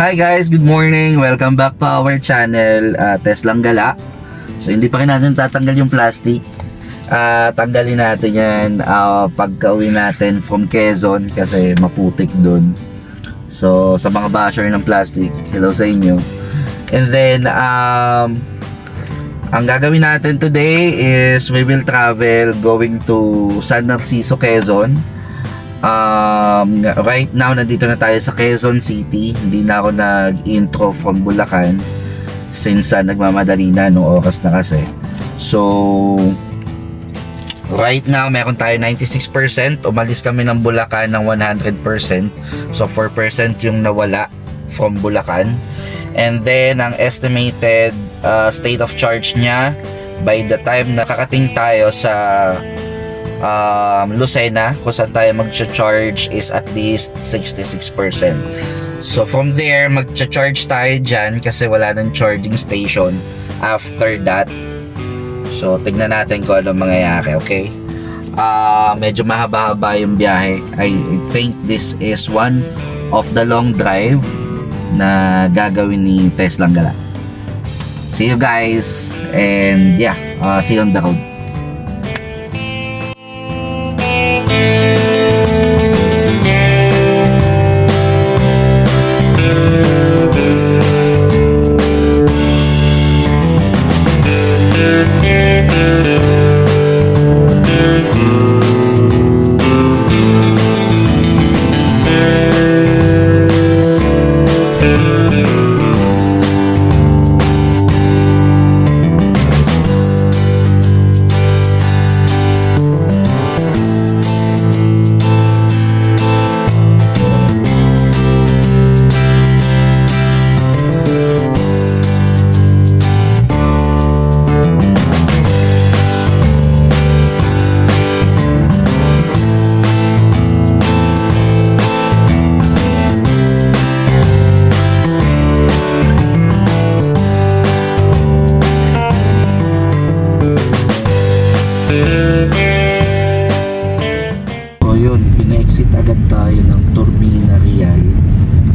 Hi guys, good morning. Welcome back to our channel, Teslang Gala. So hindi pa rin natin tatanggal yung plastic. Tanggalin natin yan pagka-uwi natin from Quezon kasi maputik dun. So sa mga basher ng plastic, hello sa inyo. And then ang gagawin natin today is we will travel going to San Narciso, Quezon. Right now nandito na tayo sa Quezon City. Hindi na ako nag-intro from Bulacan since nagmamadali na nung oras na kasi. So right now meron tayo 96%. Umalis kami ng Bulacan ng 100%. So 4% yung nawala from Bulacan. And then ang estimated state of charge niya by the time nakakating tayo sa Lucena, kung saan tayo mag-charge, is at least 66%. So from there, mag-charge tayo dyan kasi wala nang charging station after that. So tignan natin kung ano mangyayari, okay? Medyo mahaba-haba yung biyahe. I think this is one of the long drive na gagawin ni Teslang Gala. See you guys, and yeah, see you on the road. So yun, pina-exit agad tayo ng Turbina Real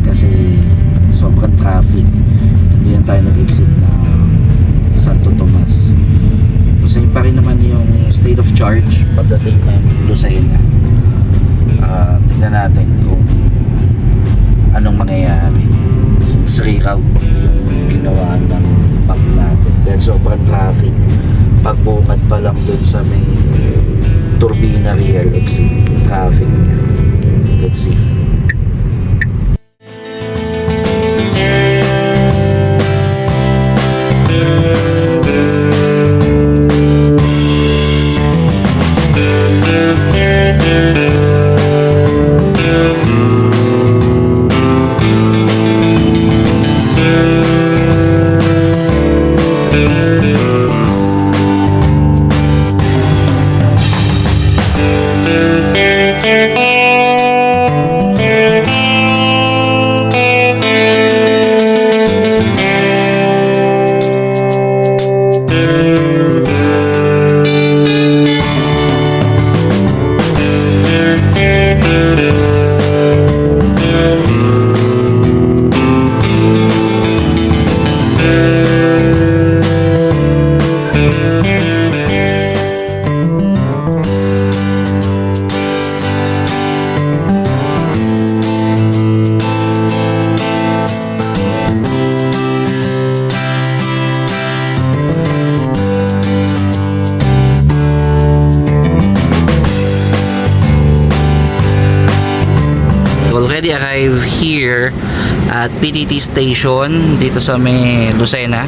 kasi sobrang traffic. Hindi yan tayo nag-exit na Santo Tomas. So same pa rin naman yung state of charge pagdating ng Lucena. Tignan natin kung anong mangyayari since reroute yung ginawa ng map natin. Then sobrang traffic pagbungad pa lang dun sa may Turbina Real exit, traffic niya. Let's see. Already arrived here at PTT station dito sa may Lucena.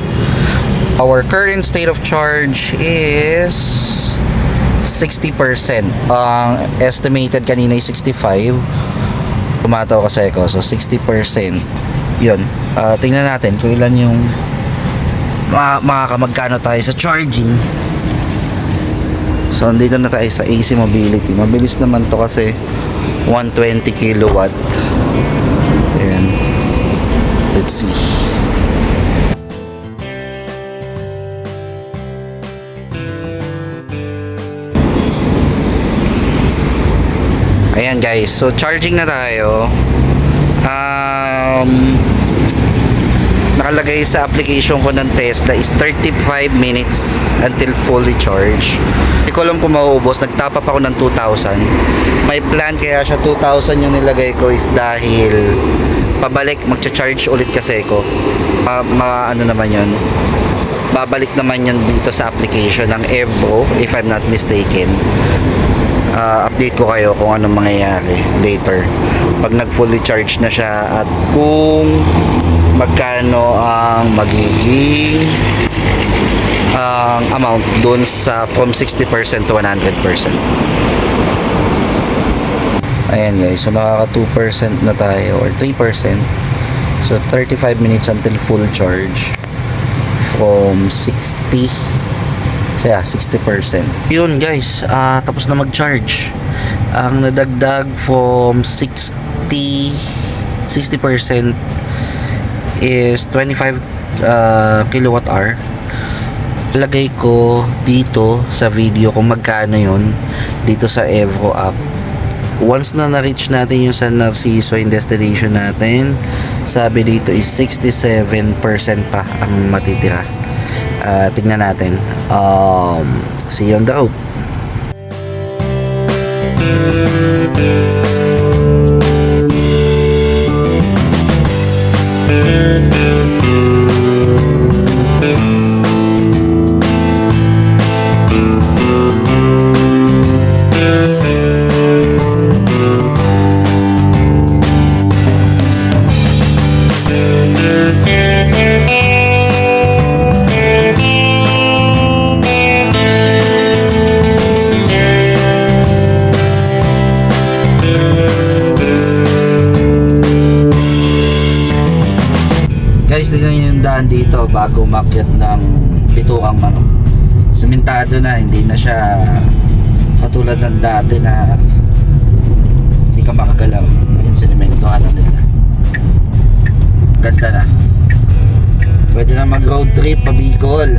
Our current state of charge is 60%. Ang estimated kanina ay 65. Tumataw kasi ako, so 60%. Yun, tingnan natin kung ilan yung makakamagkano tayo sa charging. So andito na tayo sa AC Mobility. Mabilis naman to kasi 120 kilowatt. Ayan. Let's see. Ayan guys, so charging na tayo. nakalagay sa application ko ng Tesla is 35 minutes until fully charged. Hindi ko alam kung mauubos. Nagtapa pa ako ng 2,000. May plan kaya siya 2,000 yung nilagay ko is dahil pabalik magcha-charge ulit kasi ko. Ano naman yun, babalik naman yun dito sa application ng Evo if I'm not mistaken. Update ko kayo kung anong mangyayari later pag nag fully charge na siya at kung magkano ang magiging amount dun sa from 60% to 100%. Ayan guys, so nakaka 2% na tayo or 3%. So 35 minutes until full charge from 60. So yeah, 60%. Yun guys, tapos na mag-charge. Ang nadagdag from 60% is 25 kilowatt hour. Lagay ko dito sa video kung magkano yun dito sa Evo app. Once na na-reach natin yung San Narciso, yung destination natin, sabi dito is 67% pa ang matitira. Tingnan natin. See you on the road. Guys, tignan nyo yung daan dito bago umakyat ng Bitukang Manok. Sementado na, hindi na siya katulad ng dati na hindi ka makagalaw. Ngayon sinimentohan na nila. Ganda na. Pwede na mag road trip pa Bicol.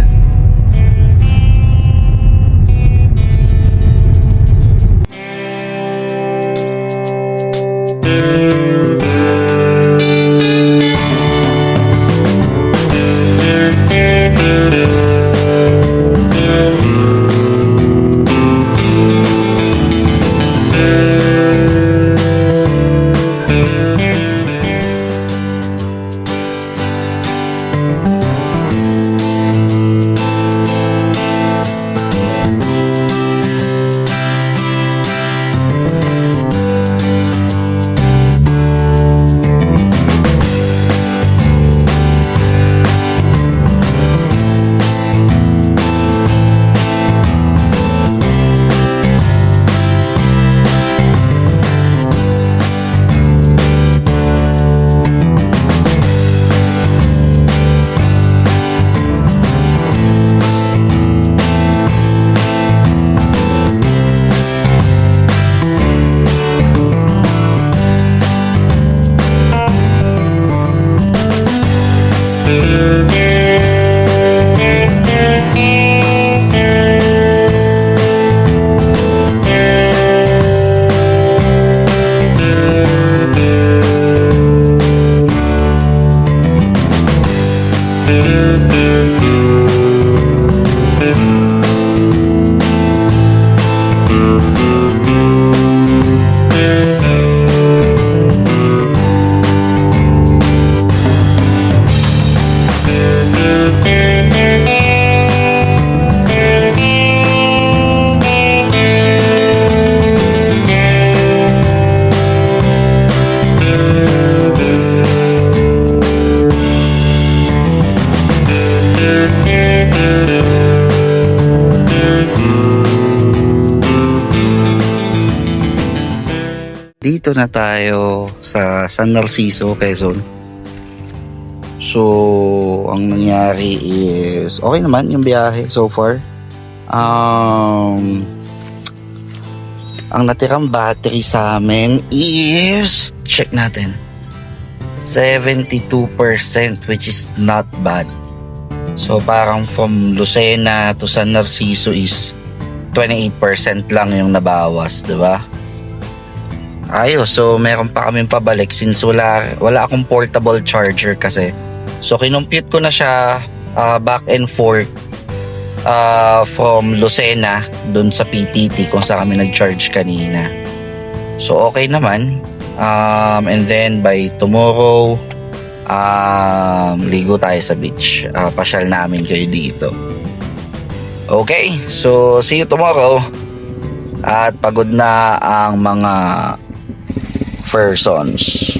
Dito na tayo sa San Narciso, Quezon. So, ang nangyari is okay naman yung biyahe so far. Ang natirang battery sa amin is, check natin, 72%, which is not bad. So, parang from Lucena to San Narciso is 28% lang yung nabawas, diba? Ayos, so meron pa kaming pabalik since wala akong portable charger kasi So kinompute ko na siya back and forth from Lucena dun sa PTT kung saan kami nag-charge kanina. So okay naman. And then by tomorrow, ligo tayo sa beach. Pasyal namin kayo dito. Okay, so see you tomorrow. At pagod na ang mga persons.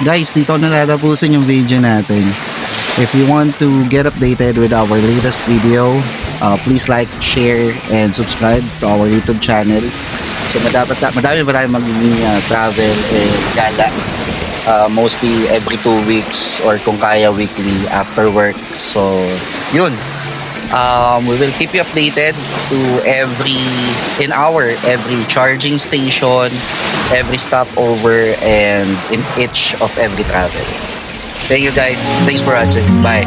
Guys, dito na natatapusin yung video natin. If you want to get updated with our latest video, please like, share, and subscribe to our YouTube channel. So madami pa tayong magiging travel and gala. Mostly every 2 weeks or kung kaya weekly after work. So yun. We will keep you updated to every charging station, every stopover, and in each of every travel. Thank you guys. Thanks for watching. Bye.